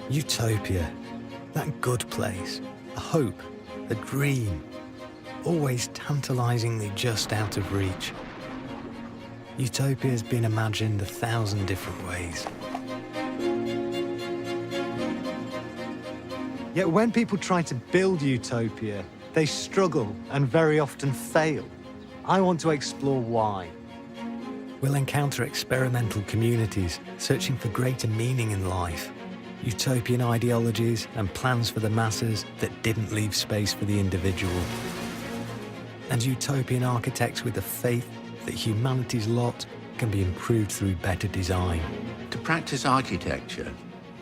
Utopia, that good place, a hope, a dream, always tantalizingly just out of reach. Utopia has been imagined 1,000 different ways. Yet when people try to build utopia, they struggle and very often fail. I want to explore why. We'll encounter experimental communities searching for greater meaning in life, utopian ideologies and plans for the masses that didn't leave space for the individual, and utopian architects with the faith that humanity's lot can be improved through better design. To practice architecture,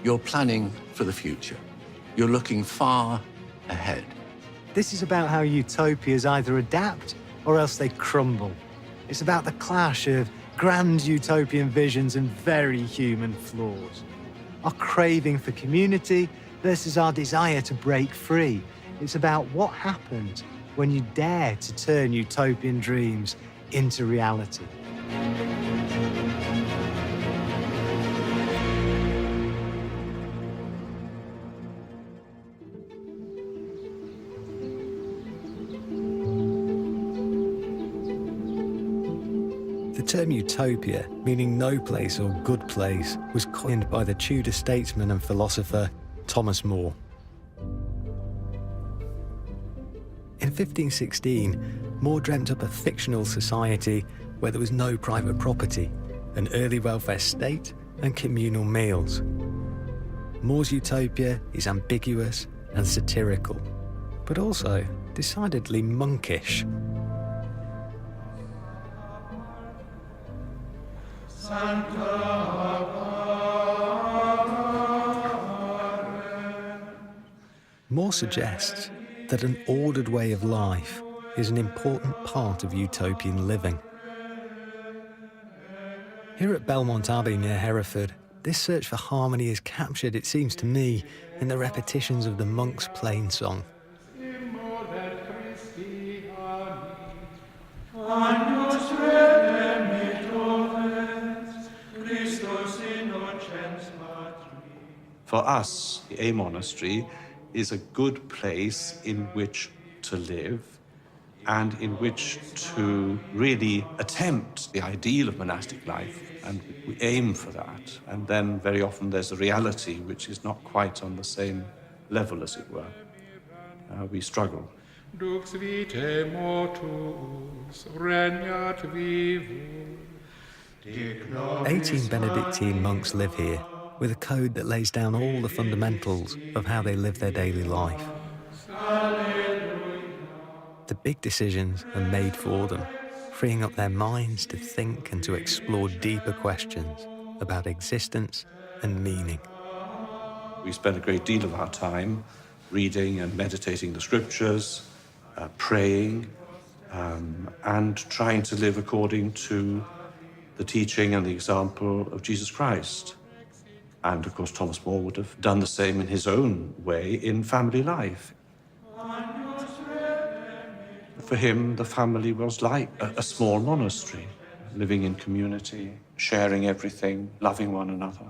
you're planning for the future. You're looking far ahead. This is about how utopias either adapt or else they crumble. It's about the clash of grand utopian visions and very human flaws. Our craving for community versus our desire to break free. It's about what happens when you dare to turn utopian dreams into reality. The term utopia, meaning no place or good place, was coined by the Tudor statesman and philosopher Thomas More. In 1516, More dreamt up a fictional society where there was no private property, an early welfare state, and communal meals. More's utopia is ambiguous and satirical, but also decidedly monkish. More suggests that an ordered way of life is an important part of utopian living. Here at Belmont Abbey near Hereford, this search for harmony is captured, it seems to me, in the repetitions of the monks' plain song. For us, the A Monastery is a good place in which to live and in which to really attempt the ideal of monastic life, and we aim for that. And then very often there's a reality which is not quite on the same level, as it were. We struggle. 18 Benedictine monks live here, with a code that lays down all the fundamentals of how they live their daily life. The big decisions are made for them, freeing up their minds to think and to explore deeper questions about existence and meaning. We spend a great deal of our time reading and meditating the scriptures, praying, and trying to live according to the teaching and the example of Jesus Christ. And of course, Thomas More would have done the same in his own way in family life. For him, the family was like a small monastery, living in community, sharing everything, loving one another.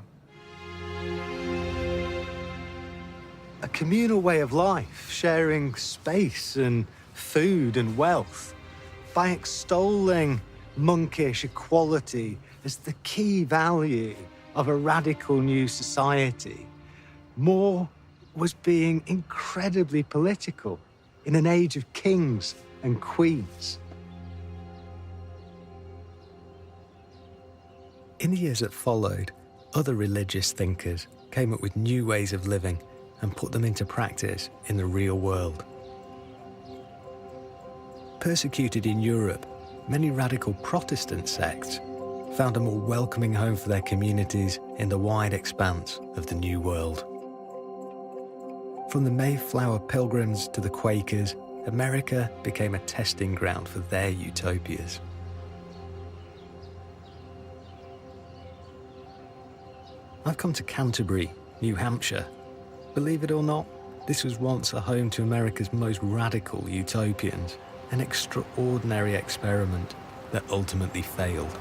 A communal way of life, sharing space and food and wealth. By extolling monkish equality as the key value of a radical new society, More was being incredibly political in an age of kings and queens. In the years that followed, other religious thinkers came up with new ways of living and put them into practice in the real world. Persecuted in Europe, many radical Protestant sects found a more welcoming home for their communities in the wide expanse of the New World. From the Mayflower Pilgrims to the Quakers, America became a testing ground for their utopias. I've come to Canterbury, New Hampshire. Believe it or not, this was once a home to America's most radical utopians, an extraordinary experiment that ultimately failed.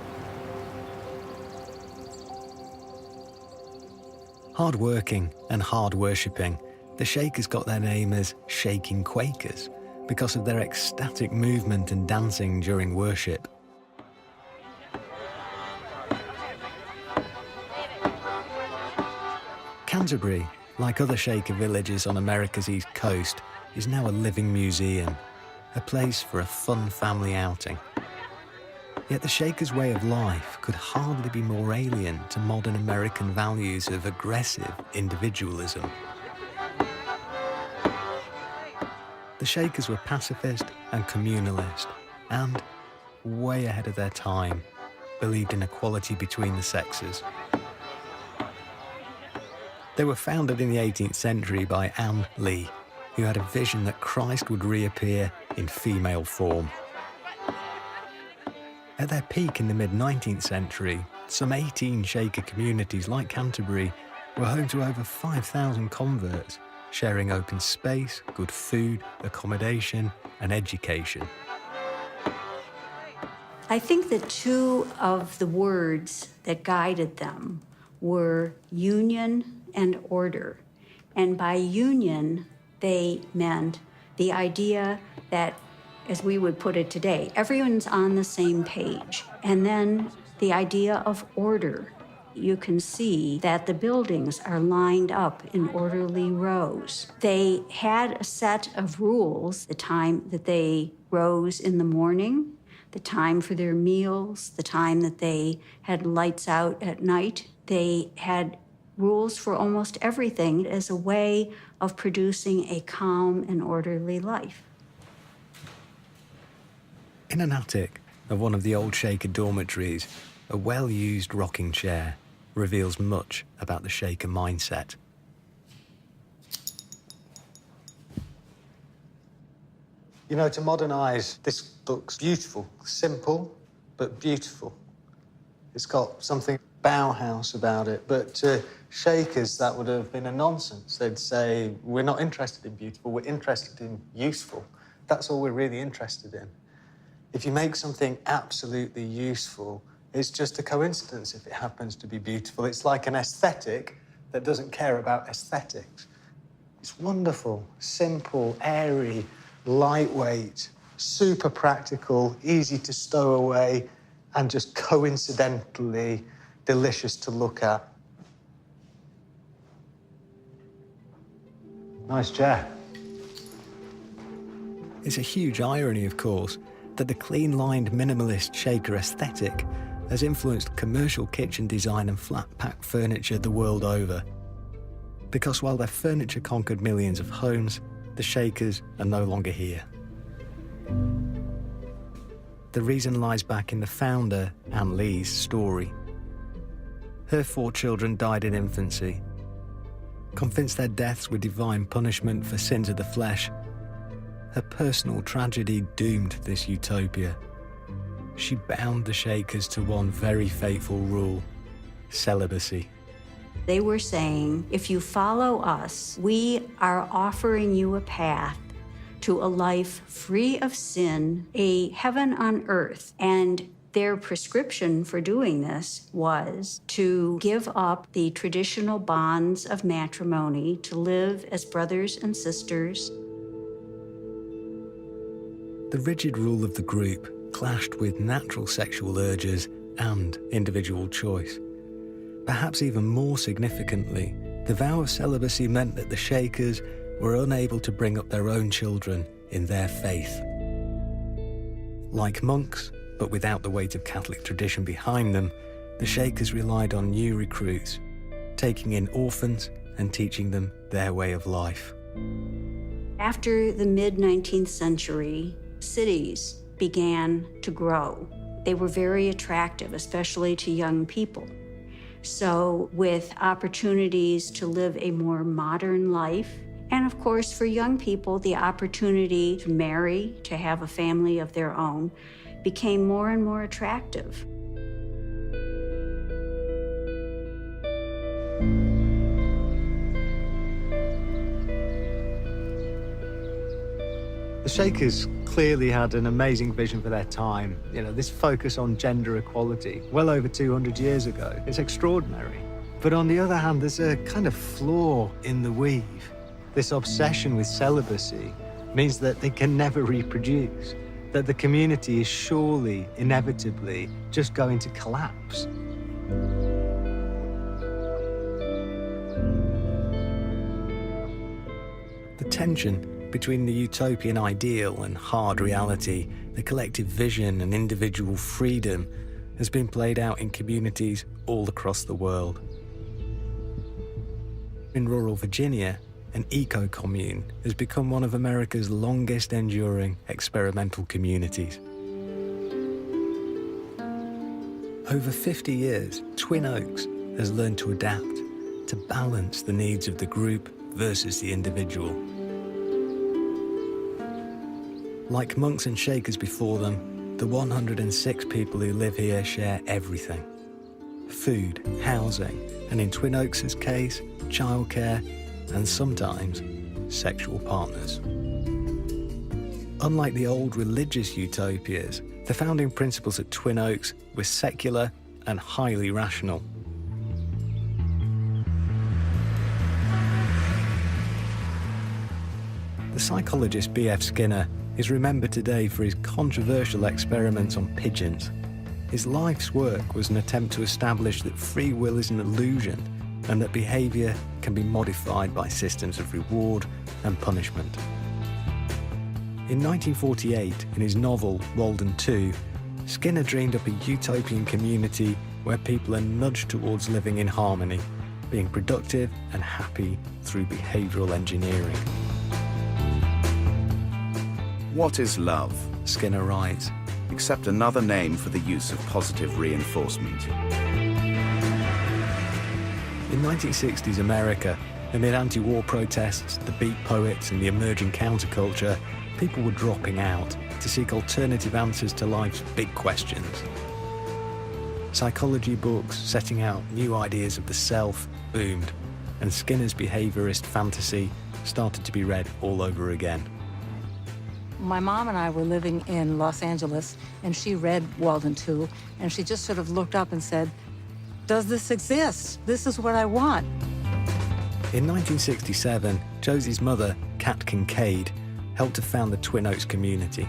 Hard-working and hard-worshipping, the Shakers got their name as Shaking Quakers because of their ecstatic movement and dancing during worship. Canterbury, like other Shaker villages on America's East Coast, is now a living museum, a place for a fun family outing. Yet the Shakers' way of life could hardly be more alien to modern American values of aggressive individualism. The Shakers were pacifist and communalist, and, way ahead of their time, believed in equality between the sexes. They were founded in the 18th century by Anne Lee, who had a vision that Christ would reappear in female form. At their peak in the mid-19th century, some 18 Shaker communities like Canterbury were home to over 5,000 converts, sharing open space, good food, accommodation, and education. I think that two of the words that guided them were union and order. And by union, they meant the idea that, as we would put it today, everyone's on the same page. And then the idea of order. You can see that the buildings are lined up in orderly rows. They had a set of rules: the time that they rose in the morning, the time for their meals, the time that they had lights out at night. They had rules for almost everything as a way of producing a calm and orderly life. In an attic of one of the old Shaker dormitories, a well-used rocking chair reveals much about the Shaker mindset. You know, to modern eyes, this looks beautiful, simple, but beautiful. It's got something Bauhaus about it, but to Shakers, that would have been a nonsense. They'd say, we're not interested in beautiful, we're interested in useful. That's all we're really interested in. If you make something absolutely useful, it's just a coincidence if it happens to be beautiful. It's like an aesthetic that doesn't care about aesthetics. It's wonderful, simple, airy, lightweight, super practical, easy to stow away, and just coincidentally delicious to look at. Nice chair. It's a huge irony, of course, that the clean-lined minimalist Shaker aesthetic has influenced commercial kitchen design and flat-pack furniture the world over. Because while their furniture conquered millions of homes, the Shakers are no longer here. The reason lies back in the founder, Anne Lee's, story. Her 4 children died in infancy. Convinced their deaths were divine punishment for sins of the flesh, her personal tragedy doomed this utopia. She bound the Shakers to one very fateful rule: celibacy. They were saying, if you follow us, we are offering you a path to a life free of sin, a heaven on earth. And their prescription for doing this was to give up the traditional bonds of matrimony, to live as brothers and sisters. The rigid rule of the group clashed with natural sexual urges and individual choice. Perhaps even more significantly, the vow of celibacy meant that the Shakers were unable to bring up their own children in their faith. Like monks, but without the weight of Catholic tradition behind them, the Shakers relied on new recruits, taking in orphans and teaching them their way of life. After the mid-19th century, cities began to grow. They were very attractive, especially to young people. So with opportunities to live a more modern life, and of course for young people, the opportunity to marry, to have a family of their own, became more and more attractive. The Shakers clearly had an amazing vision for their time. You know, this focus on gender equality, well over 200 years ago, it's extraordinary. But on the other hand, there's a kind of flaw in the weave. This obsession with celibacy means that they can never reproduce, that the community is surely, inevitably, just going to collapse. The tension between the utopian ideal and hard reality, the collective vision and individual freedom, has been played out in communities all across the world. In rural Virginia, an eco-commune has become one of America's longest-enduring experimental communities. Over 50 years, Twin Oaks has learned to adapt, to balance the needs of the group versus the individual. Like monks and Shakers before them, the 106 people who live here share everything: food, housing, and in Twin Oaks' case, childcare, and sometimes sexual partners. Unlike the old religious utopias, the founding principles at Twin Oaks were secular and highly rational. The psychologist B.F. Skinner is remembered today for his controversial experiments on pigeons. His life's work was an attempt to establish that free will is an illusion and that behaviour can be modified by systems of reward and punishment. In 1948, in his novel Walden 2, Skinner dreamed up a utopian community where people are nudged towards living in harmony, being productive and happy through behavioural engineering. What is love? Skinner writes, Except another name for the use of positive reinforcement. in 1960s America, amid anti-war protests, the beat poets and the emerging counterculture, people were dropping out to seek alternative answers to life's big questions. Psychology books setting out new ideas of the self boomed, and Skinner's behaviourist fantasy started to be read all over again. My mom and I were living in Los Angeles, and she read Walden 2, and she just sort of looked up and said, "Does this exist? This is what I want." In 1967, Josie's mother, Kat Kincaid, helped to found the Twin Oaks community.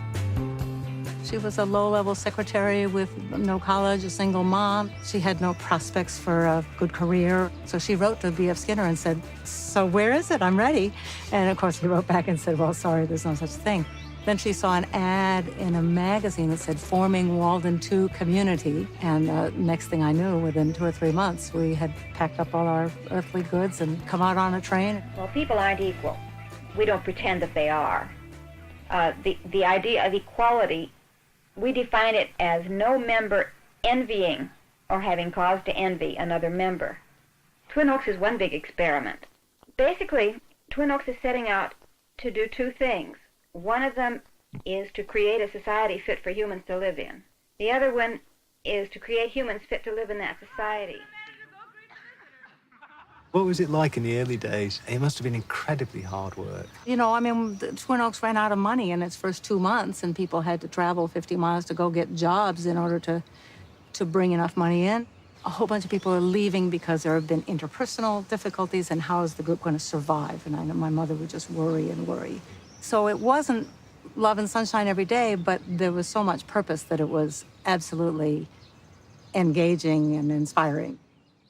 She was a low-level secretary with no college, a single mom. She had no prospects for a good career. So she wrote to B.F. Skinner and said, "So where is it? I'm ready." And of course he wrote back and said, "Well, sorry, there's no such thing." Then she saw an ad in a magazine that said, "Forming Walden 2 Community." And next thing I knew, within 2 or 3 months, we had packed up all our earthly goods and come out on a train. Well, people aren't equal. We don't pretend that they are. The idea of equality, we define it as no member envying or having cause to envy another member. Twin Oaks is one big experiment. Basically, Twin Oaks is setting out to do two things. One of them is to create a society fit for humans to live in. The other one is to create humans fit to live in that society. What was it like in the early days? It must have been incredibly hard work. You know, I mean, the Twin Oaks ran out of money in its first 2 months, and people had to travel 50 miles to go get jobs in order to bring enough money in. A whole bunch of people are leaving because there have been interpersonal difficulties, and how is the group going to survive? And I know my mother would just worry and worry. So it wasn't love and sunshine every day, but there was so much purpose that it was absolutely engaging and inspiring.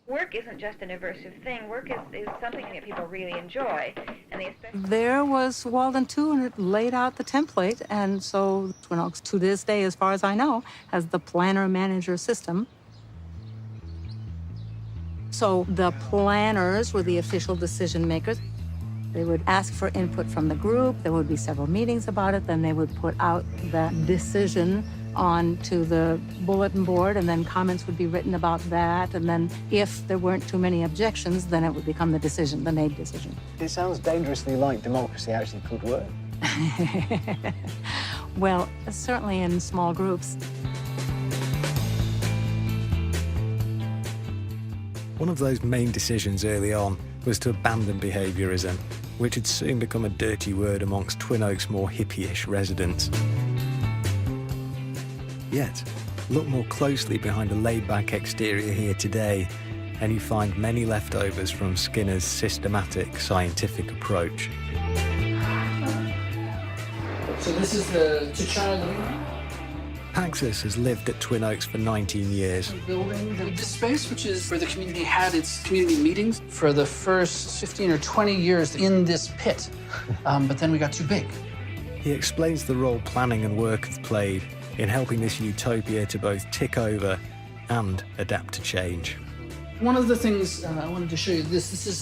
Work isn't just an aversive thing. Work is something that people really enjoy. And there was Walden 2, and it laid out the template. And so Twin Oaks, to this day, as far as I know, has the planner-manager system. So the planners were the official decision makers. They would ask for input from the group. There would be several meetings about it. Then they would put out that decision onto the bulletin board, and then comments would be written about that. And then if there weren't too many objections, then it would become the decision, the made decision. It sounds dangerously like democracy actually could work. Well, certainly in small groups. One of those main decisions early on was to abandon behaviourism, which had soon become a dirty word amongst Twin Oaks' more hippie-ish residents. Yet, look more closely behind the laid-back exterior here today, and you find many leftovers from Skinner's systematic scientific approach. So this is the T'Challa living room. Paxos has lived at Twin Oaks for 19 years. Building this space, which is where the community had its community meetings for the first 15 or 20 years in this pit. But then we got too big. He explains the role planning and work have played in helping this utopia to both tick over and adapt to change. One of the things I wanted to show you, this is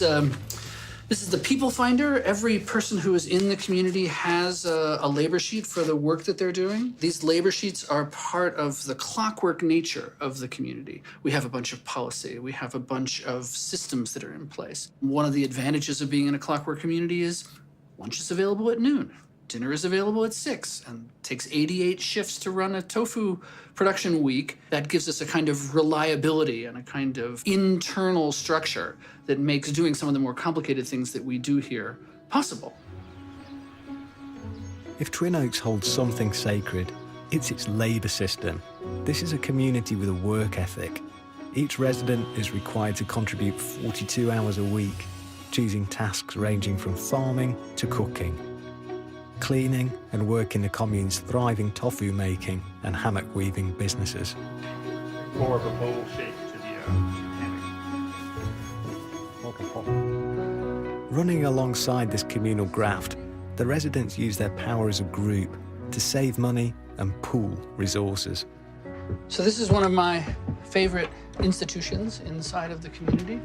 the people finder. Every person who is in the community has a labor sheet for the work that they're doing. These labor sheets are part of the clockwork nature of the community. We have a bunch of policy. We have a bunch of systems that are in place. One of the advantages of being in a clockwork community is lunch is available at noon. Dinner is available at 6, and it takes 88 shifts to run a tofu production week. That gives us a kind of reliability and a kind of internal structure that makes doing some of the more complicated things that we do here possible. If Twin Oaks holds something sacred, it's its labour system. This is a community with a work ethic. Each resident is required to contribute 42 hours a week, choosing tasks ranging from farming to cooking, cleaning and work in the commune's thriving tofu making and hammock weaving businesses. More of a bowl shape to the hammock. Running alongside this communal graft, the residents use their power as a group to save money and pool resources. So this is one of my favorite institutions inside of the community.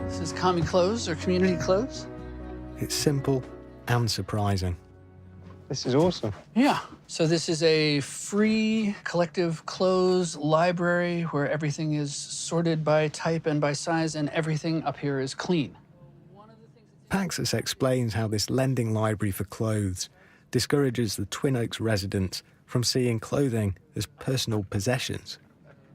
This is commie clothes or community clothes. It's simple and surprising. This is awesome. Yeah. So this is a free collective clothes library where everything is sorted by type and by size, and everything up here is clean. Paxos explains how this lending library for clothes discourages the Twin Oaks residents from seeing clothing as personal possessions.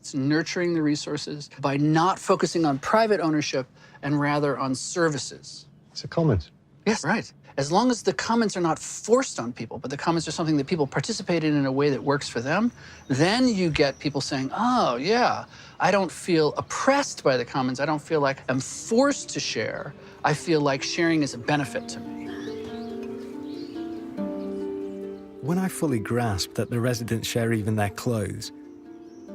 It's nurturing the resources by not focusing on private ownership and rather on services. It's a commons. Yes, right. As long as the comments are not forced on people, but the comments are something that people participate in a way that works for them, then you get people saying, oh, yeah, I don't feel oppressed by the comments. I don't feel like I'm forced to share. I feel like sharing is a benefit to me. When I fully grasp that the residents share even their clothes,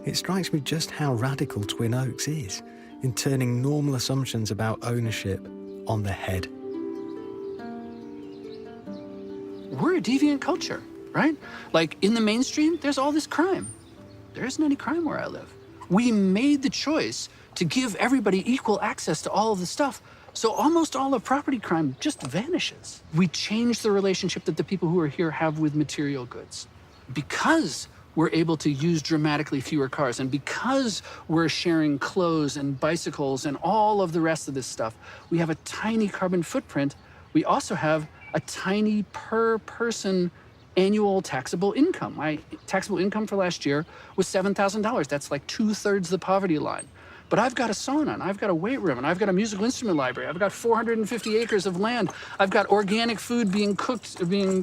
it strikes me just how radical Twin Oaks is in turning normal assumptions about ownership on their head. We're a deviant culture, right? Like in the mainstream, there's all this crime. There isn't any crime where I live. We made the choice to give everybody equal access to all of the stuff, so almost all of property crime just vanishes. We changed the relationship that the people who are here have with material goods. Because we're able to use dramatically fewer cars, and because we're sharing clothes and bicycles and all of the rest of this stuff, we have a tiny carbon footprint. We also have a tiny per person annual taxable income. My taxable income for last year was $7,000. That's like 2/3 the poverty line. But I've got a sauna, and I've got a weight room, and I've got a musical instrument library. I've got 450 acres of land. I've got organic food being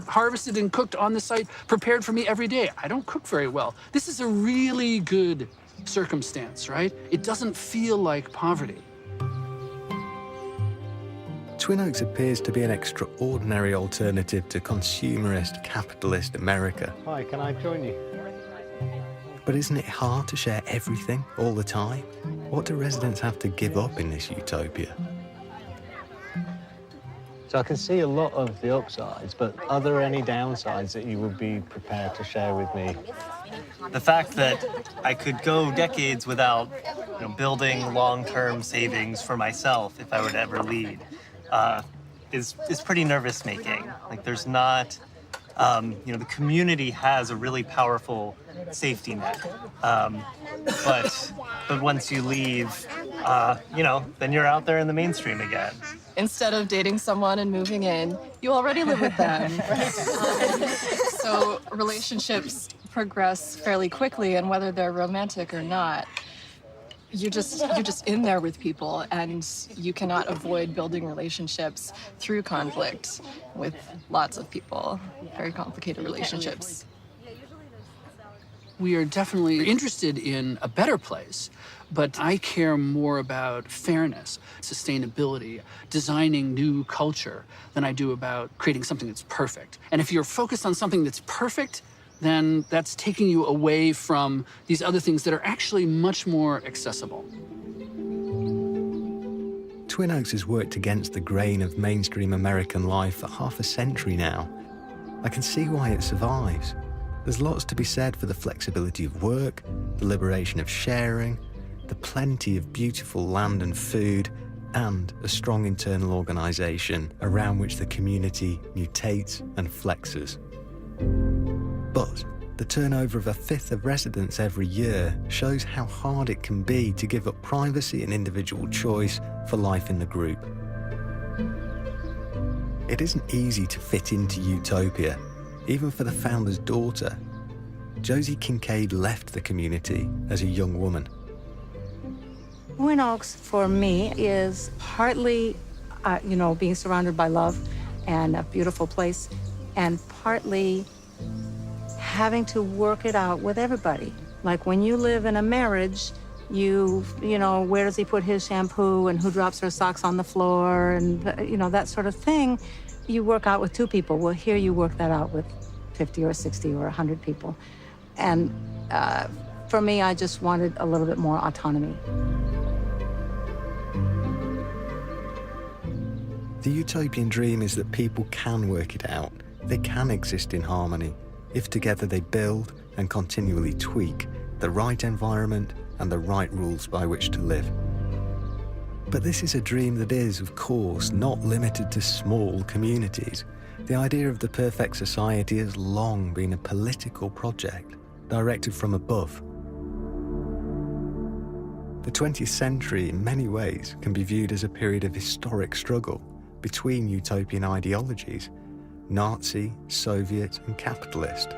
harvested and cooked on the site, prepared for me every day. I don't cook very well. This is a really good circumstance, right? It doesn't feel like poverty. Twin Oaks appears to be an extraordinary alternative to consumerist, capitalist America. Hi, can I join you? But isn't it hard to share everything all the time? What do residents have to give up in this utopia? So I can see a lot of the upsides, but are there any downsides that you would be prepared to share with me? The fact that I could go decades without building long-term savings for myself if I were to ever leave is pretty nervous-making. Like, there's not, the community has a really powerful safety net. But once you leave, then you're out there in the mainstream again. Instead of dating someone and moving in, you already live with them. So relationships progress fairly quickly, and whether they're romantic or not, you're just in there with people, and you cannot avoid building relationships through conflict with lots of people. Very complicated relationships. We are definitely interested in a better place, but I care more about fairness, sustainability, designing new culture than I do about creating something that's perfect. And if you're focused on something that's perfect, then that's taking you away from these other things that are actually much more accessible. Twin Oaks has worked against the grain of mainstream American life for half a century now. I can see why it survives. There's lots to be said for the flexibility of work, the liberation of sharing, the plenty of beautiful land and food, and a strong internal organisation around which the community mutates and flexes. But the turnover of a fifth of residents every year shows how hard it can be to give up privacy and individual choice for life in the group. It isn't easy to fit into Utopia, even for the founder's daughter. Josie Kincaid left the community as a young woman. Twin Oaks, for me, is partly, being surrounded by love and a beautiful place, and partly having to work it out with everybody. Like when you live in a marriage, where does he put his shampoo and who drops her socks on the floor and, that sort of thing, you work out with two people. Well, here you work that out with 50 or 60 or 100 people. And for me, I just wanted a little bit more autonomy. The utopian dream is that people can work it out. They can exist in harmony, if together they build and continually tweak the right environment and the right rules by which to live. But this is a dream that is, of course, not limited to small communities. The idea of the perfect society has long been a political project, directed from above. The 20th century, in many ways, can be viewed as a period of historic struggle between utopian ideologies, Nazi, Soviet, and capitalist,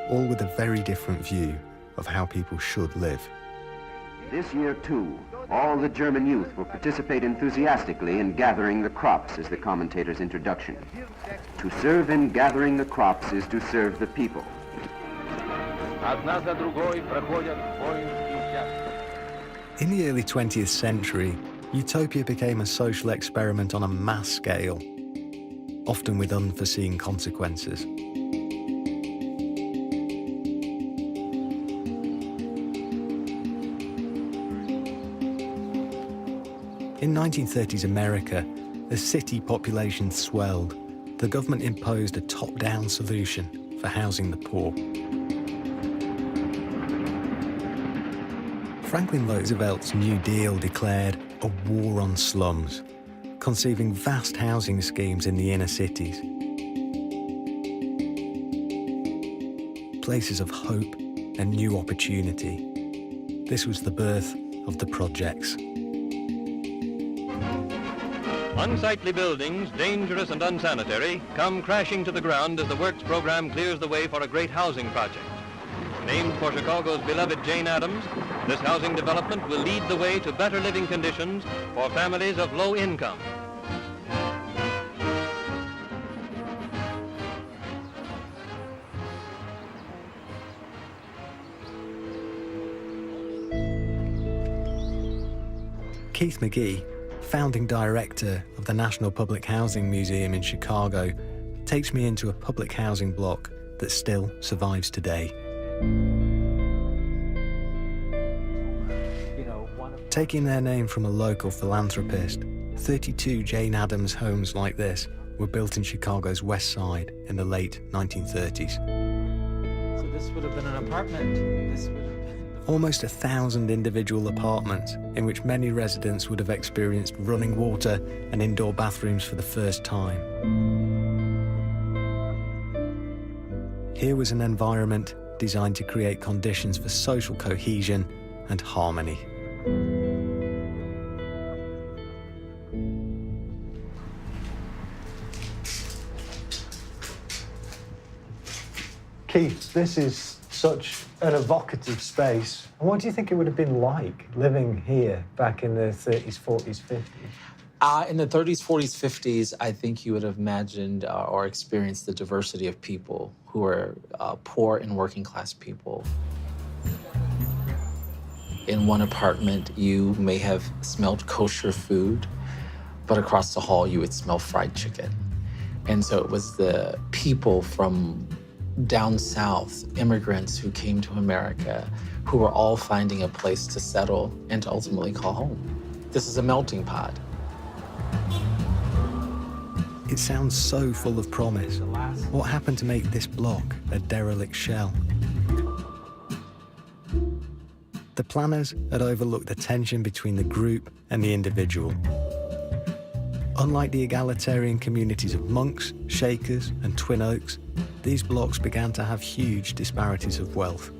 all with a very different view of how people should live. This year, too, all the German youth will participate enthusiastically in gathering the crops, is the commentator's introduction. To serve in gathering the crops is to serve the people. In the early 20th century, Utopia became a social experiment on a mass scale, often with unforeseen consequences. In 1930s America, as city population swelled, the government imposed a top-down solution for housing the poor. Franklin Roosevelt's New Deal declared a war on slums, conceiving vast housing schemes in the inner cities. Places of hope and new opportunity. This was the birth of the projects. Unsightly buildings, dangerous and unsanitary, come crashing to the ground as the Works program clears the way for a great housing project. Named for Chicago's beloved Jane Addams, this housing development will lead the way to better living conditions for families of low income. Keith McGee, founding director of the National Public Housing Museum in Chicago, takes me into a public housing block that still survives today. Taking their name from a local philanthropist, 32 Jane Addams homes like this were built in Chicago's West Side in the late 1930s. So this would have been an apartment. Almost 1,000 individual apartments in which many residents would have experienced running water and indoor bathrooms for the first time. Here was an environment designed to create conditions for social cohesion and harmony. Keith, this is such an evocative space. What do you think it would have been like living here back in the 30s, 40s, 50s? In the 30s, 40s, 50s, I think you would have imagined or experienced the diversity of people who are poor and working class people. in one apartment, you may have smelled kosher food, but across the hall, you would smell fried chicken. And so it was the people from down south, immigrants who came to America, who were all finding a place to settle and to ultimately call home. This is a melting pot. It sounds so full of promise. What happened to make this block a derelict shell? The planners had overlooked the tension between the group and the individual. Unlike the egalitarian communities of Monks, Shakers, and Twin Oaks, these blocks began to have huge disparities of wealth.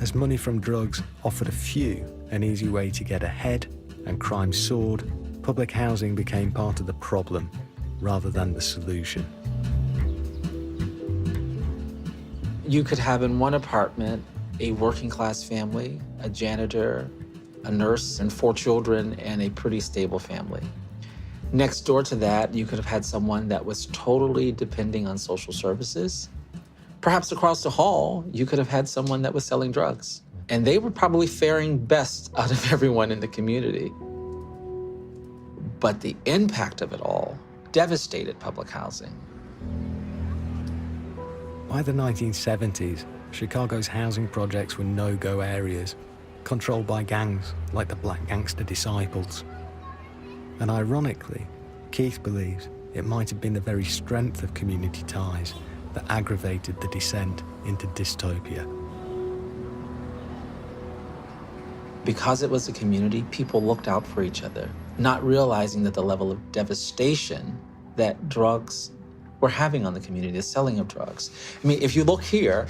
As money from drugs offered a few an easy way to get ahead and crime soared, public housing became part of the problem rather than the solution. You could have in one apartment a working class family, a janitor, a nurse, and 4 children, and a pretty stable family. Next door to that, you could have had someone that was totally depending on social services. Perhaps across the hall, you could have had someone that was selling drugs. And they were probably faring best out of everyone in the community. But the impact of it all devastated public housing. By the 1970s, Chicago's housing projects were no-go areas, controlled by gangs like the Black Gangster Disciples. And ironically, Keith believes it might have been the very strength of community ties that aggravated the descent into dystopia. Because it was a community, people looked out for each other, not realizing that the level of devastation that drugs were having on the community, the selling of drugs. I mean, if you look here,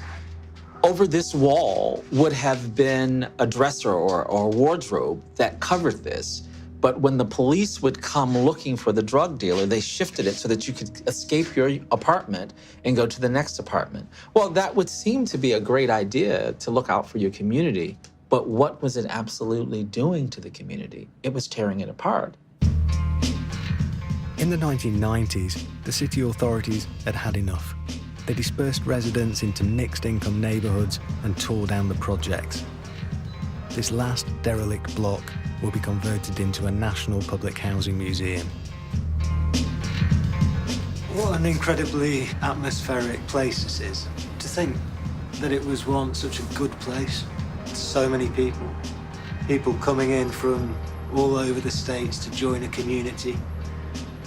over this wall would have been a dresser or a wardrobe that covered this. But when the police would come looking for the drug dealer, they shifted it so that you could escape your apartment and go to the next apartment. Well, that would seem to be a great idea to look out for your community. But what was it absolutely doing to the community? It was tearing it apart. In the 1990s, the city authorities had had enough. They dispersed residents into mixed-income neighborhoods and tore down the projects. This last derelict block will be converted into a national public housing museum. What an incredibly atmospheric place this is. To think that it was once such a good place. So many people. People coming in from all over the States to join a community.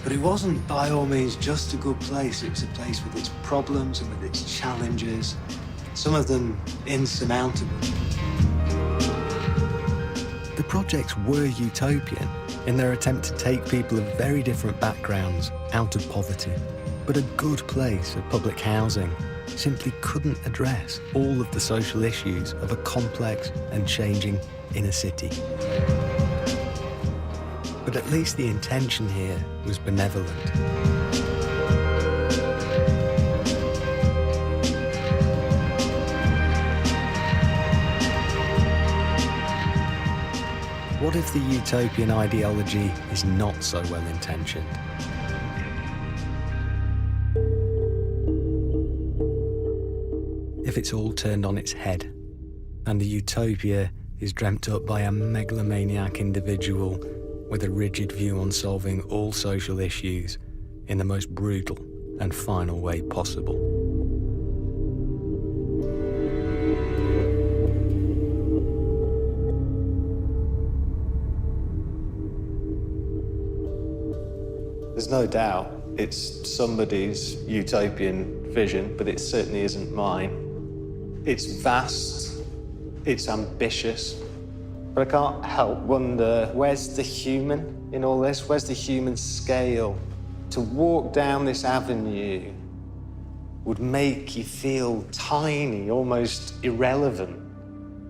But it wasn't by all means just a good place. It was a place with its problems and with its challenges, some of them insurmountable. The projects were utopian in their attempt to take people of very different backgrounds out of poverty. But a good place of public housing simply couldn't address all of the social issues of a complex and changing inner city. But at least the intention here was benevolent. What if the utopian ideology is not so well intentioned? If it's all turned on its head, and the utopia is dreamt up by a megalomaniac individual with a rigid view on solving all social issues in the most brutal and final way possible. There's no doubt it's somebody's utopian vision, but it certainly isn't mine. It's vast, it's ambitious, but I can't help wonder, where's the human in all this? Where's the human scale? To walk down this avenue would make you feel tiny, almost irrelevant,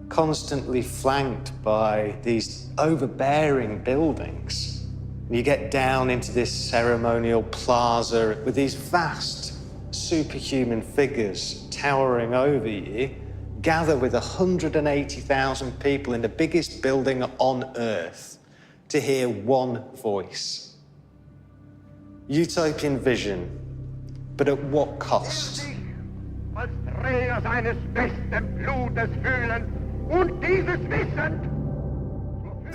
constantly flanked by these overbearing buildings. You get down into this ceremonial plaza with these vast superhuman figures towering over you, gather with 180,000 people in the biggest building on Earth to hear one voice. Utopian vision, but at what cost? Als Träger seines besten Blutes fühlen,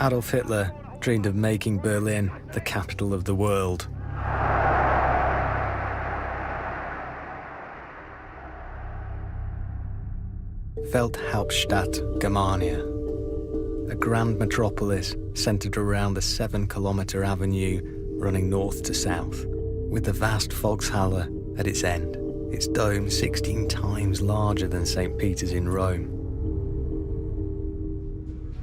Adolf Hitler dreamed of making Berlin the capital of the world. Feldhauptstadt Germania, a grand metropolis centred around a 7-kilometre avenue running north to south, with the vast Volkshalle at its end, its dome 16 times larger than St. Peter's in Rome.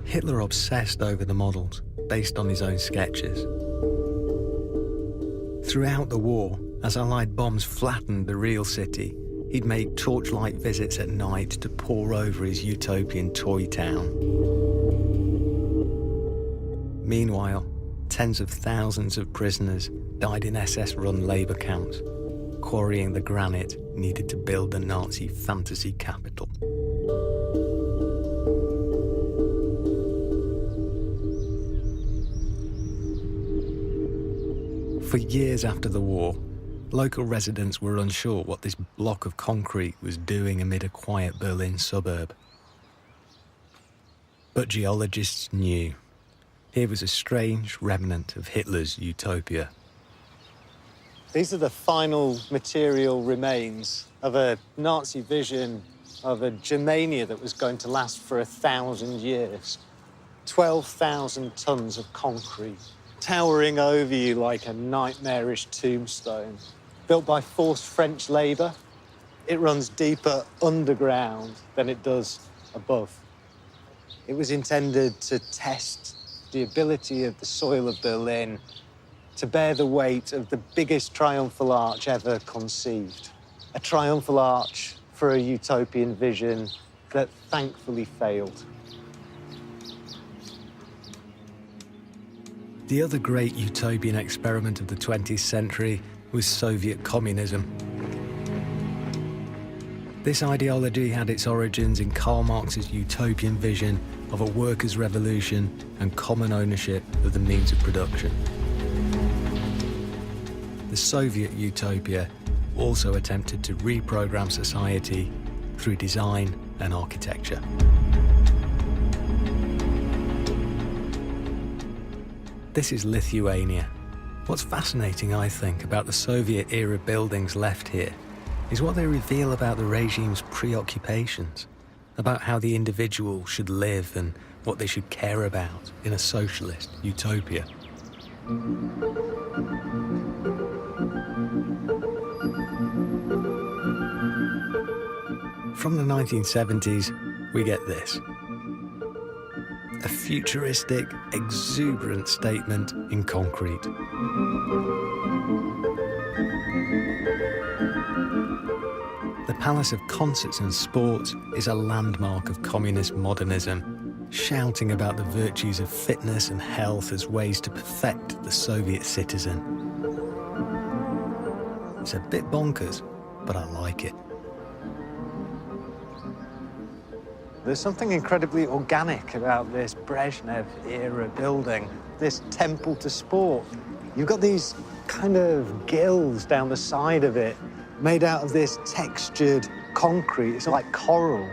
Hitler obsessed over the models, based on his own sketches. Throughout the war, as Allied bombs flattened the real city, he'd make torchlight visits at night to pore over his utopian toy town. Meanwhile, tens of thousands of prisoners died in SS-run labour camps, quarrying the granite needed to build the Nazi fantasy capital. For years after the war, local residents were unsure what this block of concrete was doing amid a quiet Berlin suburb. But geologists knew. Here was a strange remnant of Hitler's utopia. These are the final material remains of a Nazi vision of a Germania that was going to last for 1,000 years. 12,000 tons of concrete, towering over you like a nightmarish tombstone. Built by forced French labour, it runs deeper underground than it does above. It was intended to test the ability of the soil of Berlin to bear the weight of the biggest triumphal arch ever conceived. A triumphal arch for a utopian vision that thankfully failed. The other great utopian experiment of the 20th century was Soviet communism. This ideology had its origins in Karl Marx's utopian vision of a workers' revolution and common ownership of the means of production. The Soviet utopia also attempted to reprogram society through design and architecture. This is Lithuania. What's fascinating, I think, about the Soviet-era buildings left here is what they reveal about the regime's preoccupations, about how the individual should live and what they should care about in a socialist utopia. From the 1970s, we get this. A futuristic, exuberant statement in concrete. The Palace of Concerts and Sports is a landmark of communist modernism, shouting about the virtues of fitness and health as ways to perfect the Soviet citizen. It's a bit bonkers, but I like it. There's something incredibly organic about this Brezhnev-era building, this temple to sport. You've got these kind of gills down the side of it, made out of this textured concrete. It's like coral.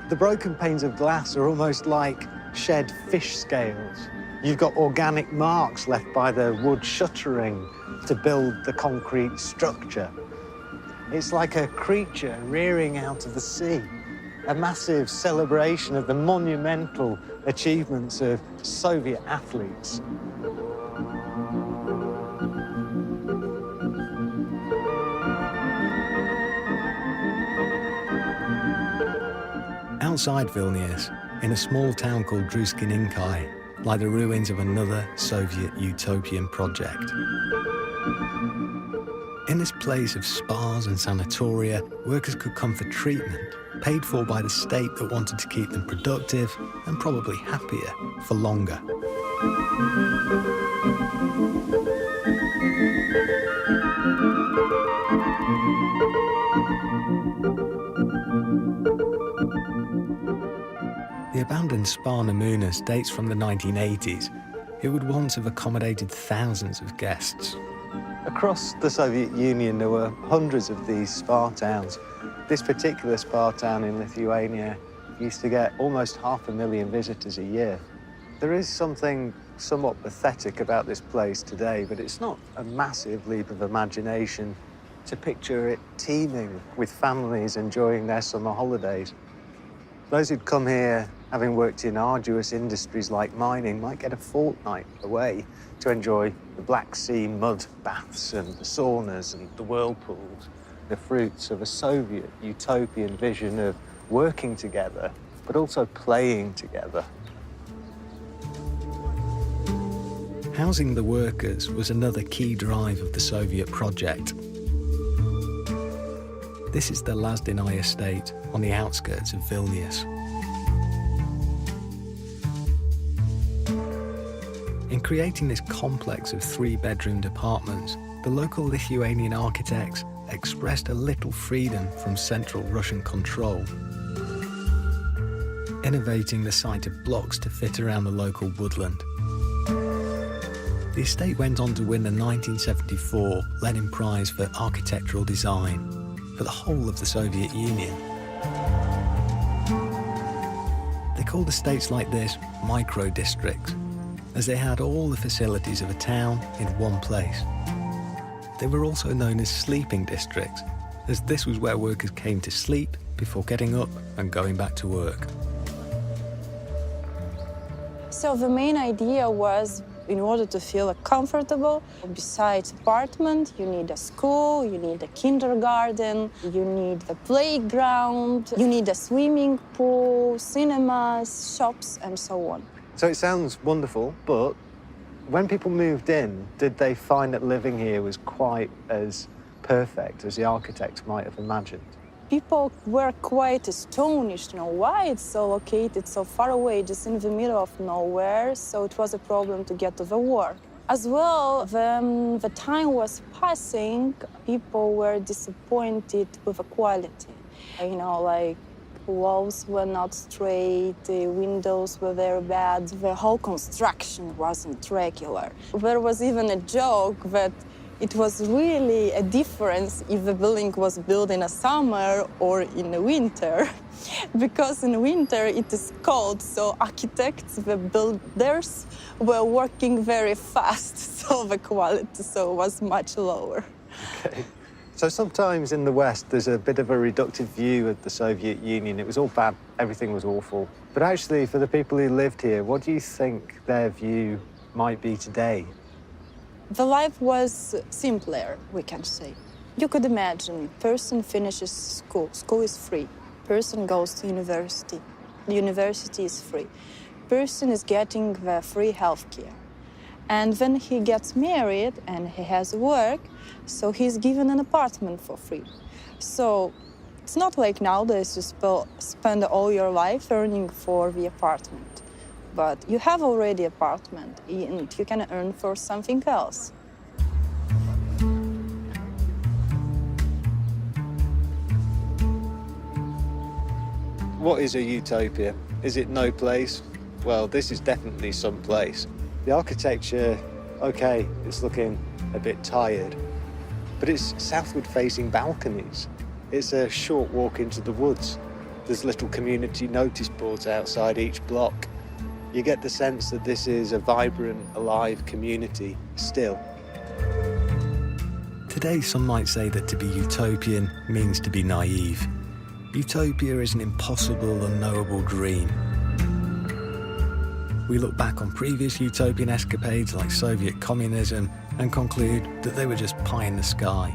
The broken panes of glass are almost like shed fish scales. You've got organic marks left by the wood shuttering to build the concrete structure. It's like a creature rearing out of the sea. A massive celebration of the monumental achievements of Soviet athletes. Outside Vilnius, in a small town called Druskininkai, lie the ruins of another Soviet utopian project. In this place of spas and sanatoria, workers could come for treatment, paid for by the state that wanted to keep them productive and probably happier for longer. The abandoned Spa Namunas dates from the 1980s. It would once have accommodated thousands of guests. Across the Soviet Union, there were hundreds of these spa towns. This particular spa town in Lithuania used to get almost 500,000 visitors a year. There is something somewhat pathetic about this place today, but it's not a massive leap of imagination to picture it teeming with families enjoying their summer holidays. Those who'd come here, having worked in arduous industries like mining, might get a fortnight away to enjoy the Black Sea mud baths and the saunas and the whirlpools, the fruits of a Soviet utopian vision of working together, but also playing together. Housing the workers was another key drive of the Soviet project. This is the Lazdinai estate on the outskirts of Vilnius. In creating this complex of 3-bedroomed apartments, the local Lithuanian architects expressed a little freedom from central Russian control, innovating the site of blocks to fit around the local woodland. The estate went on to win the 1974 Lenin Prize for Architectural Design for the whole of the Soviet Union. They called estates like this micro-districts, as they had all the facilities of a town in one place. They were also known as sleeping districts, as this was where workers came to sleep before getting up and going back to work. So the main idea was, in order to feel comfortable, besides apartment, you need a school, you need a kindergarten, you need a playground, you need a swimming pool, cinemas, shops, and so on. So it sounds wonderful, but when people moved in, did they find that living here was quite as perfect as the architects might have imagined? People were quite astonished, why it's so located so far away, just in the middle of nowhere, so it was a problem to get to the work. As well, when the time was passing, people were disappointed with the quality. Like walls were not straight, the windows were very bad, the whole construction wasn't regular. There was even a joke that it was really a difference if the building was built in a summer or in the winter, because in winter it is cold, so architects, the builders, were working very fast, so the quality was much lower. Okay. So sometimes in the West there's a bit of a reductive view of the Soviet Union. It was all bad, everything was awful. But actually, for the people who lived here, what do you think their view might be today? The life was simpler, we can say. You could imagine, person finishes school, school is free. Person goes to university, the university is free. Person is getting the free healthcare. And then he gets married and he has work, so he's given an apartment for free. So it's not like nowadays you spend all your life earning for the apartment. But you have already an apartment and you can earn for something else. What is a utopia? Is it no place? Well, this is definitely some place. The architecture, okay, it's looking a bit tired, but it's southward-facing balconies. It's a short walk into the woods. There's little community notice boards outside each block. You get the sense that this is a vibrant, alive community still. Today, some might say that to be utopian means to be naive. Utopia is an impossible, unknowable dream. We look back on previous utopian escapades like Soviet communism and conclude that they were just pie in the sky,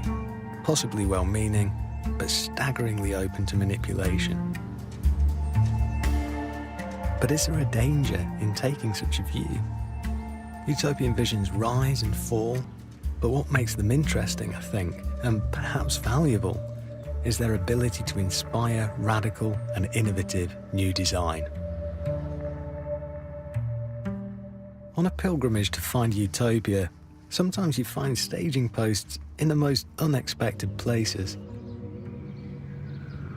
possibly well-meaning, but staggeringly open to manipulation. But is there a danger in taking such a view? Utopian visions rise and fall, but what makes them interesting, I think, and perhaps valuable, is their ability to inspire radical and innovative new design. On a pilgrimage to find utopia, sometimes you find staging posts in the most unexpected places.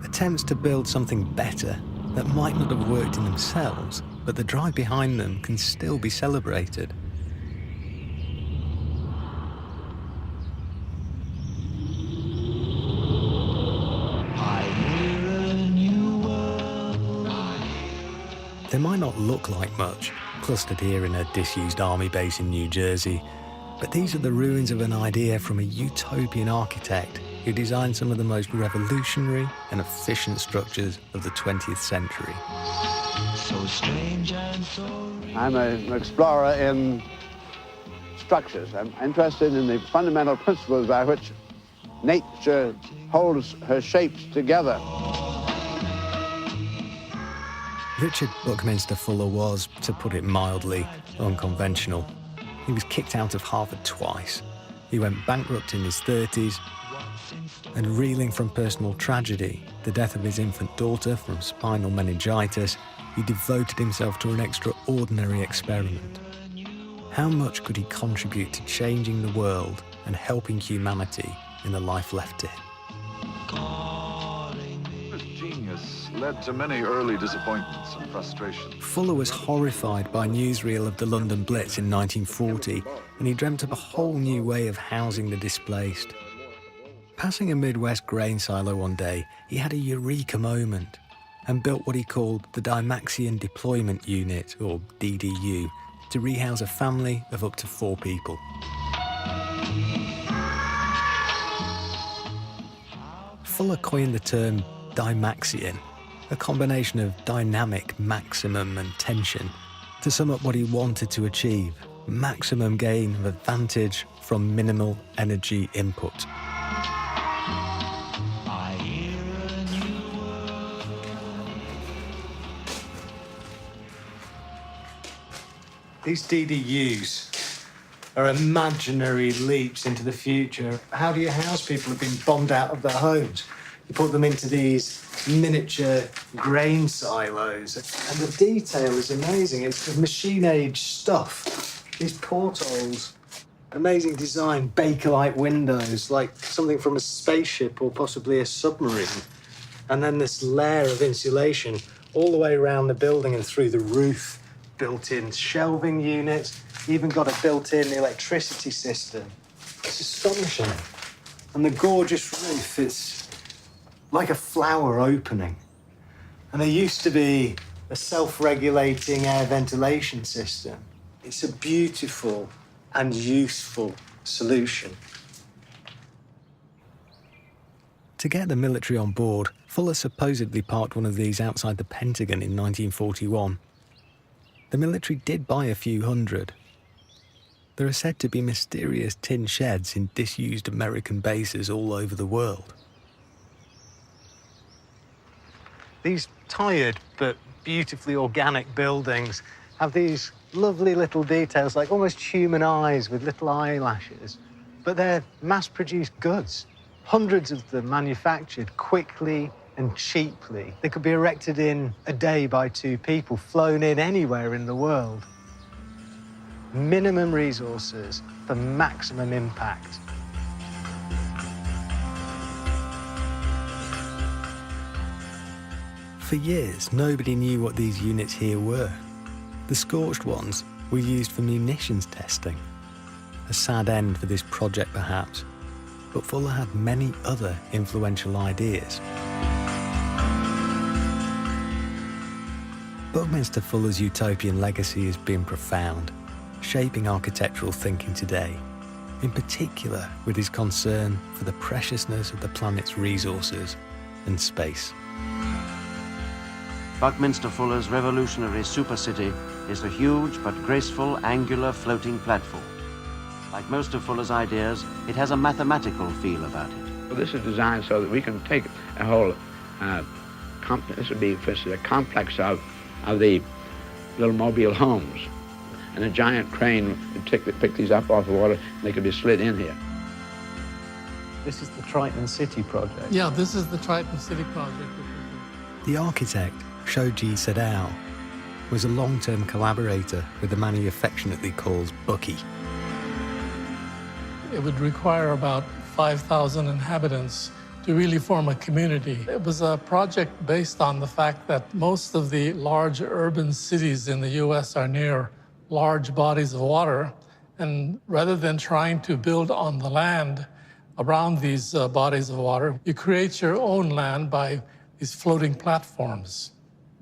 Attempts to build something better that might not have worked in themselves, but the drive behind them can still be celebrated. not look like much, clustered here in a disused army base in New Jersey. But these are the ruins of an idea from a utopian architect who designed some of the most revolutionary and efficient structures of the 20th century. So strange and so real. I'm an explorer in structures. I'm interested in the fundamental principles by which nature holds her shapes together. Richard Buckminster Fuller was, to put it mildly, unconventional. He was kicked out of Harvard twice. He went bankrupt in his 30s, and reeling from personal tragedy, the death of his infant daughter from spinal meningitis, he devoted himself to an extraordinary experiment. How much could he contribute to changing the world and helping humanity in the life left to him? His genius led to many early disappointments and frustrations. Fuller was horrified by newsreel of the London Blitz in 1940, and he dreamt up a whole new way of housing the displaced. Passing a Midwest grain silo one day, he had a eureka moment and built what he called the Dymaxion Deployment Unit, or DDU, to rehouse a family of up to 4 people. Fuller coined the term Dymaxion, a combination of dynamic, maximum and tension, to sum up what he wanted to achieve: maximum gain of advantage from minimal energy input. These DDUs are imaginary leaps into the future. How do you house people who've been bombed out of their homes? You put them into these miniature grain silos, and the detail is amazing. It's machine-age stuff. These portholes, amazing design, Bakelite windows, like something from a spaceship or possibly a submarine. And then this layer of insulation all the way around the building and through the roof. Built-in shelving units, even got a built-in electricity system. It's astonishing. And the gorgeous roof, it's like a flower opening. And there used to be a self-regulating air ventilation system. It's a beautiful and useful solution. To get the military on board, Fuller supposedly parked one of these outside the Pentagon in 1941. The military did buy a few hundred. There are said to be mysterious tin sheds in disused American bases all over the world. These tired but beautifully organic buildings have these lovely little details, like almost human eyes with little eyelashes. But they're mass-produced goods. Hundreds of them manufactured quickly and cheaply. They could be erected in a day by 2 people, flown in anywhere in the world. Minimum resources for maximum impact. For years, nobody knew what these units here were. The scorched ones were used for munitions testing. A sad end for this project, perhaps, but Fuller had many other influential ideas. Buckminster Fuller's utopian legacy has been profound, shaping architectural thinking today, in particular with his concern for the preciousness of the planet's resources and space. Buckminster Fuller's revolutionary supercity is a huge but graceful angular floating platform. Like most of Fuller's ideas, it has a mathematical feel about it. Well, this is designed so that we can take a whole, this would be, for instance, a complex of the little mobile homes. And a giant crane would pick these up off the water, and they could be slid in here. This is the Triton City project. Yeah, this is the Triton City project. The architect, Shoji Sadao, was a long-term collaborator with the man he affectionately calls Bucky. It would require about 5,000 inhabitants to really form a community. It was a project based on the fact that most of the large urban cities in the U.S. are near large bodies of water, and rather than trying to build on the land around these bodies of water, you create your own land by these floating platforms.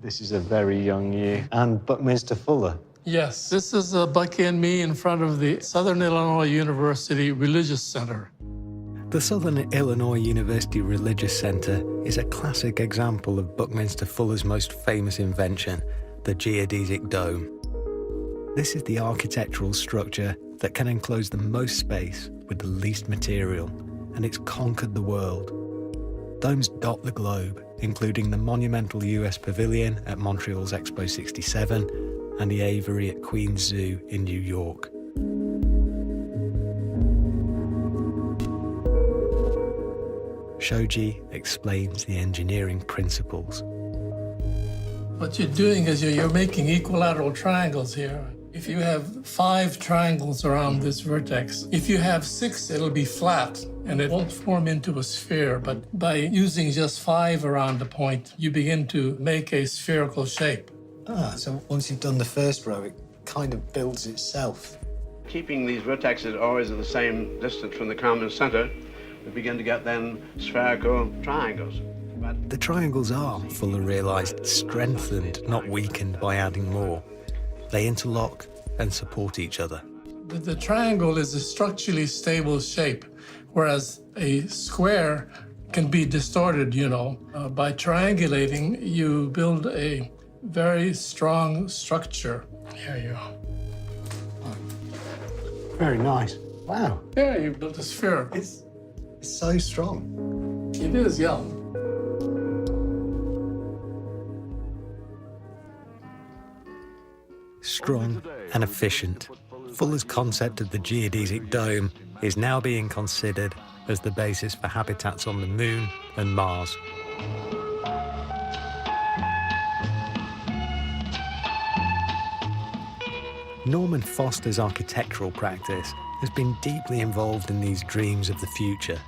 This is a very young you. And Buckminster Fuller. Yes, this is Bucky and me in front of the Southern Illinois University Religious Center. The Southern Illinois University Religious Center is a classic example of Buckminster Fuller's most famous invention, the geodesic dome. This is the architectural structure that can enclose the most space with the least material, and it's conquered the world. Domes dot the globe, including the monumental US Pavilion at Montreal's Expo 67 and the Aviary at Queen's Zoo in New York. Shoji explains the engineering principles. What you're doing is you're making equilateral triangles here. If you have 5 triangles around this vertex, if you have 6, it'll be flat and it won't form into a sphere. But by using just 5 around the point, you begin to make a spherical shape. So once you've done the first row, it kind of builds itself. Keeping these vertexes always at the same distance from the common center, we begin to get then spherical triangles. The triangles are, Fuller realised, strengthened, not weakened by adding more. They interlock and support each other. The triangle is a structurally stable shape, whereas a square can be distorted, you know. By triangulating, you build a very strong structure. Here you go. Very nice. Wow. Yeah, you built a sphere. It's so strong. It is, yeah. Strong and efficient, Fuller's concept of the geodesic dome is now being considered as the basis for habitats on the Moon and Mars. Norman Foster's architectural practice has been deeply involved in these dreams of the future.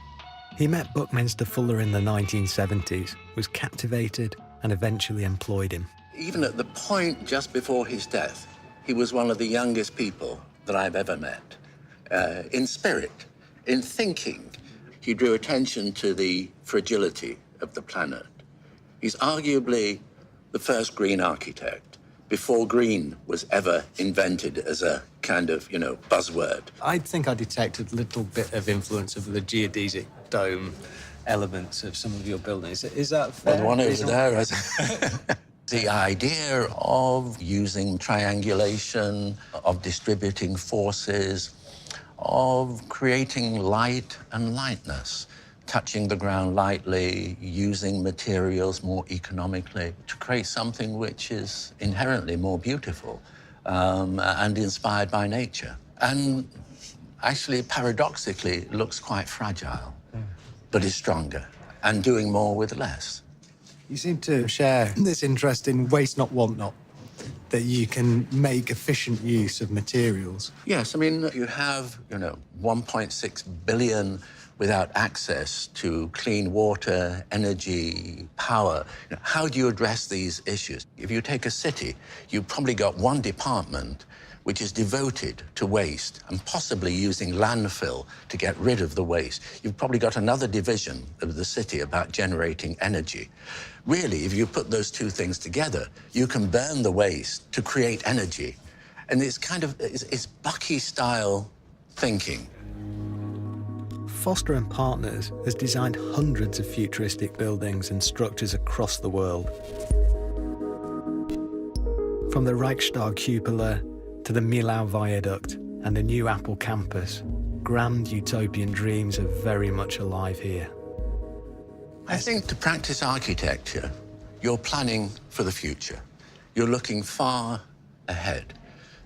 He met Buckminster Fuller in the 1970s, was captivated, and eventually employed him. Even at the point just before his death, he was one of the youngest people that I've ever met. In spirit, in thinking, he drew attention to the fragility of the planet. He's arguably the first green architect, before green was ever invented as a kind of, buzzword. I think I detected a little bit of influence of the geodesic dome elements of some of your buildings. Is that fair? Well, the one over there, the idea of using triangulation, of distributing forces, of creating light and lightness, touching the ground lightly, using materials more economically to create something which is inherently more beautiful and inspired by nature. And actually, paradoxically, looks quite fragile, but is stronger and doing more with less. You seem to share this interest in waste not, want not, that you can make efficient use of materials. Yes, I mean, you have, 1.6 billion without access to clean water, energy, power. How do you address these issues? If you take a city, you've probably got one department which is devoted to waste and possibly using landfill to get rid of the waste. You've probably got another division of the city about generating energy. Really, if you put those two things together, you can burn the waste to create energy. And it's it's Bucky-style thinking. Foster and Partners has designed hundreds of futuristic buildings and structures across the world. From the Reichstag cupola to the Millau Viaduct and the new Apple campus, grand utopian dreams are very much alive here. I think to practice architecture, you're planning for the future. You're looking far ahead.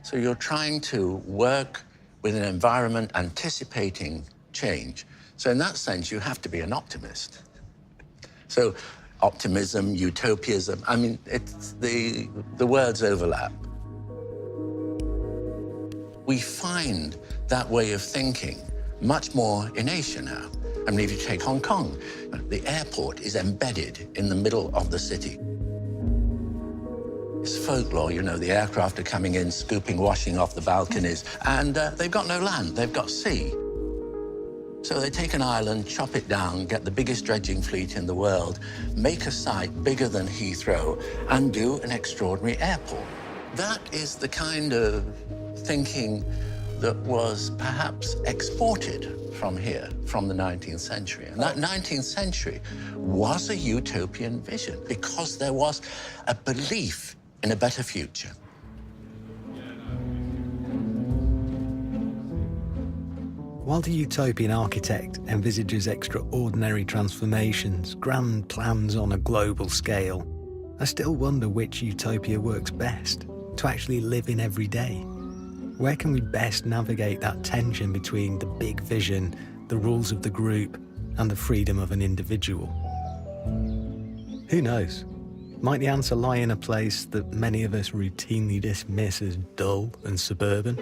So you're trying to work with an environment anticipating change. So in that sense, you have to be an optimist. So optimism, utopianism, I mean, it's the words overlap. We find that way of thinking much more in Asia now. I mean, if you take Hong Kong, the airport is embedded in the middle of the city. It's folklore, the aircraft are coming in, scooping, washing off the balconies, and they've got no land, they've got sea. So they take an island, chop it down, get the biggest dredging fleet in the world, make a site bigger than Heathrow, and do an extraordinary airport. That is the kind of thinking that was perhaps exported from here, from the 19th century. And that 19th century was a utopian vision because there was a belief in a better future. While the utopian architect envisages extraordinary transformations, grand plans on a global scale, I still wonder which utopia works best to actually live in every day. Where can we best navigate that tension between the big vision, the rules of the group, and the freedom of an individual? Who knows? Might the answer lie in a place that many of us routinely dismiss as dull and suburban?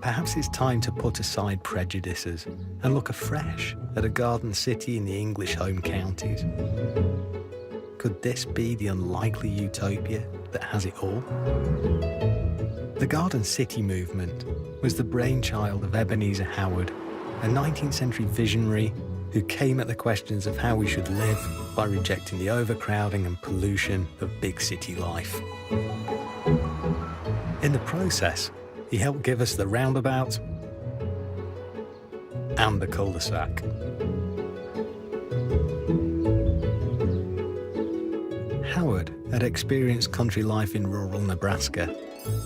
Perhaps it's time to put aside prejudices and look afresh at a garden city in the English home counties. Could this be the unlikely utopia that has it all? The Garden City movement was the brainchild of Ebenezer Howard, a 19th century visionary who came at the questions of how we should live by rejecting the overcrowding and pollution of big city life. In the process, he helped give us the roundabout and the cul-de-sac. Howard had experienced country life in rural Nebraska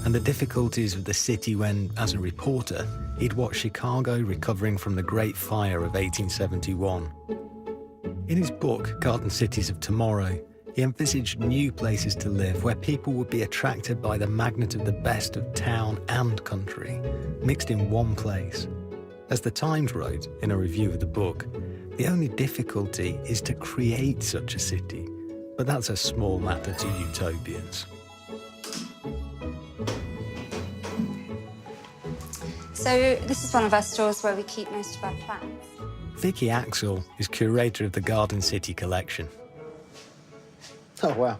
and the difficulties of the city when, as a reporter, he'd watched Chicago recovering from the Great Fire of 1871. In his book, Garden Cities of Tomorrow, he envisaged new places to live where people would be attracted by the magnet of the best of town and country, mixed in one place. As the Times wrote in a review of the book, the only difficulty is to create such a city, but that's a small matter to utopians. So this is one of our stores where we keep most of our plants. Vicky Axel is curator of the Garden City collection. Oh, wow.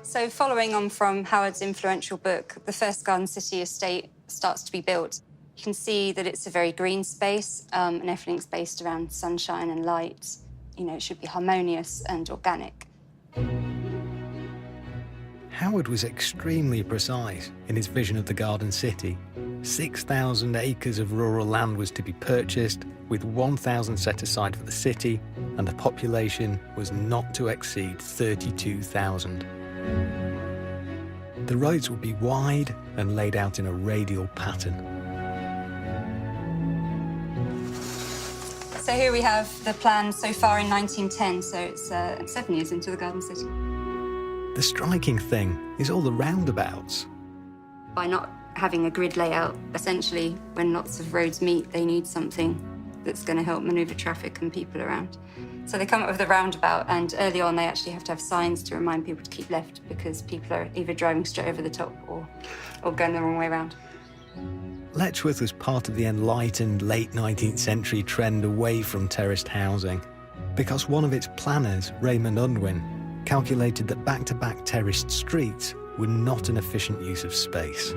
So following on from Howard's influential book, the first Garden City estate starts to be built. You can see that it's a very green space, and everything's based around sunshine and light. You know, it should be harmonious and organic. Howard was extremely precise in his vision of the Garden City. 6,000 acres of rural land was to be purchased, with 1,000 set aside for the city, and the population was not to exceed 32,000. The roads would be wide and laid out in a radial pattern. So here we have the plan so far in 1910, so it's 7 years into the Garden City. The striking thing is all the roundabouts. By not having a grid layout, essentially, when lots of roads meet, they need something that's going to help manoeuvre traffic and people around. So they come up with a roundabout, and early on they actually have to have signs to remind people to keep left because people are either driving straight over the top or going the wrong way around. Letchworth was part of the enlightened late 19th century trend away from terraced housing because one of its planners, Raymond Unwin, calculated that back-to-back terraced streets were not an efficient use of space.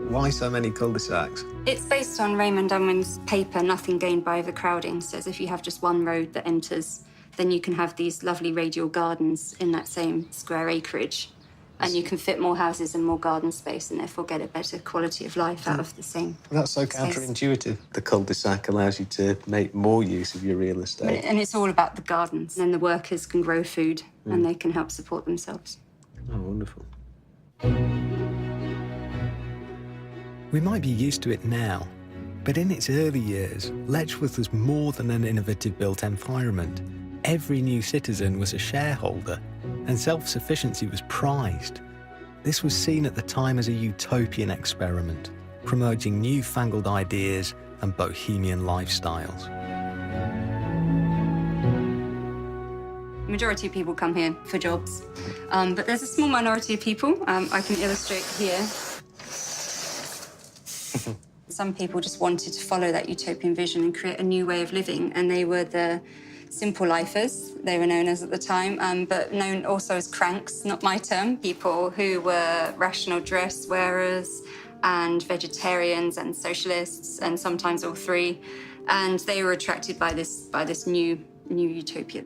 Why so many cul-de-sacs? It's based on Raymond Unwin's paper, Nothing Gained by Overcrowding. Says if you have just one road that enters, then you can have these lovely radial gardens in that same square acreage. And you can fit more houses and more garden space and therefore get a better quality of life out of the same That's so space. counterintuitive. The cul-de-sac allows you to make more use of your real estate. And it's all about the gardens. And the workers can grow food and they can help support themselves. Oh, wonderful. We might be used to it now, but in its early years, Letchworth was more than an innovative built environment. Every new citizen was a shareholder, and self-sufficiency was prized. This was seen at the time as a utopian experiment, promoting newfangled ideas and bohemian lifestyles. The majority of people come here for jobs, but there's a small minority of people I can illustrate here. Some people just wanted to follow that utopian vision and create a new way of living, and they were the simple lifers, they were known as at the time, but known also as cranks, not my term, people who were rational dress wearers and vegetarians and socialists, and sometimes all three. And they were attracted by this new utopia.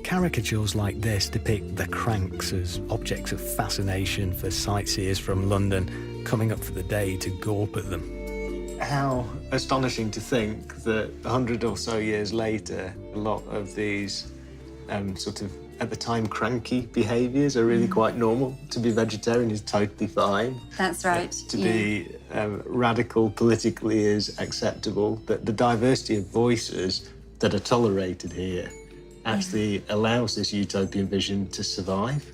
Caricatures like this depict the cranks as objects of fascination for sightseers from London coming up for the day to gawp at them. How astonishing to think that 100 or so years later, a lot of these sort of, at the time, cranky behaviours are really quite normal. To be vegetarian is totally fine. That's right. To be radical politically is acceptable. But the diversity of voices that are tolerated here actually allows this utopian vision to survive.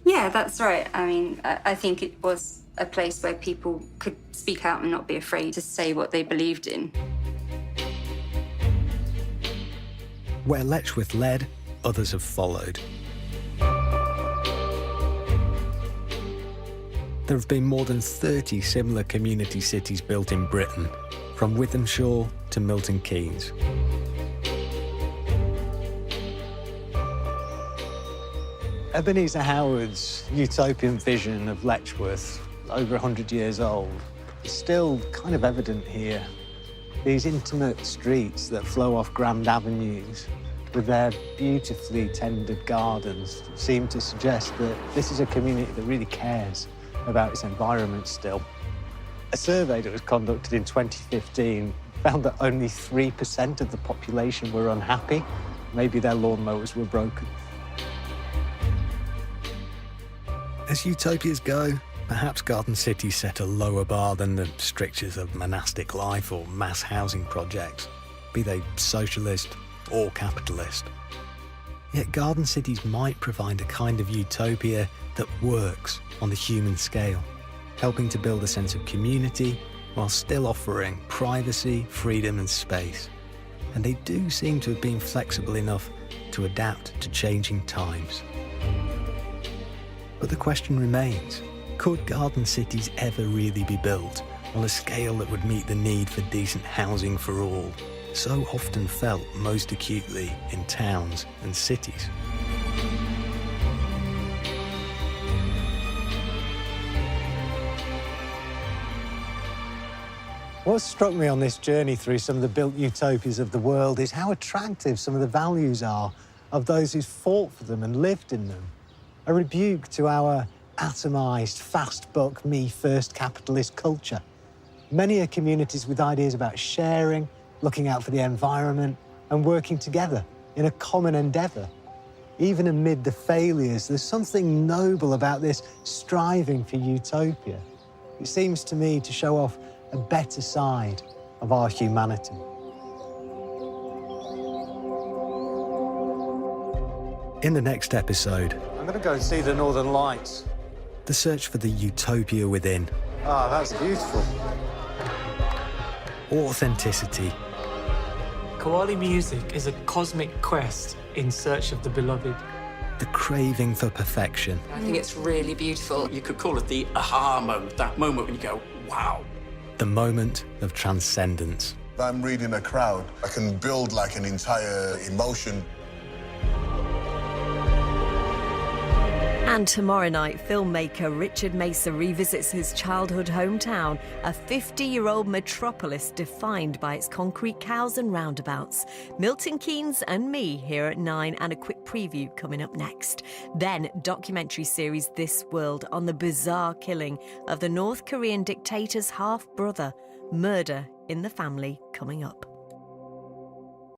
Yeah, that's right. I mean, I think it was a place where people could speak out and not be afraid to say what they believed in. Where Letchworth led, others have followed. There have been more than 30 similar community cities built in Britain, from Wythenshawe to Milton Keynes. Ebenezer Howard's utopian vision of Letchworth, over 100 years old, is still kind of evident here. These intimate streets that flow off grand avenues with their beautifully tended gardens seem to suggest that this is a community that really cares about its environment still. A survey that was conducted in 2015 found that only 3% of the population were unhappy. Maybe their lawnmowers were broken. As utopias go, perhaps Garden City set a lower bar than the strictures of monastic life or mass housing projects, be they socialist or capitalist. Yet garden cities might provide a kind of utopia that works on the human scale, helping to build a sense of community while still offering privacy, freedom and space. And they do seem to have been flexible enough to adapt to changing times. But the question remains, could garden cities ever really be built on a scale that would meet the need for decent housing for all, so often felt most acutely in towns and cities? What struck me on this journey through some of the built utopias of the world is how attractive some of the values are of those who fought for them and lived in them. A rebuke to our atomised, fast-buck, me-first capitalist culture. Many are communities with ideas about sharing, looking out for the environment, and working together in a common endeavour. Even amid the failures, there's something noble about this striving for utopia. It seems to me to show off a better side of our humanity. In the next episode, I'm going to go and see the Northern Lights. the search for the utopia within. Ah, that's beautiful. Authenticity. Koali music is a cosmic quest in search of the beloved. The craving for perfection. I think it's really beautiful. You could call it the aha moment, that moment when you go, wow. The moment of transcendence. If I'm reading a crowd, I can build like an entire emotion. And tomorrow night, filmmaker Richard Mesa revisits his childhood hometown, a 50-year-old metropolis defined by its concrete cows and roundabouts. Milton Keynes and me here at 9, and a quick preview coming up next. Then, documentary series This World on the bizarre killing of the North Korean dictator's half-brother. Murder in the Family coming up.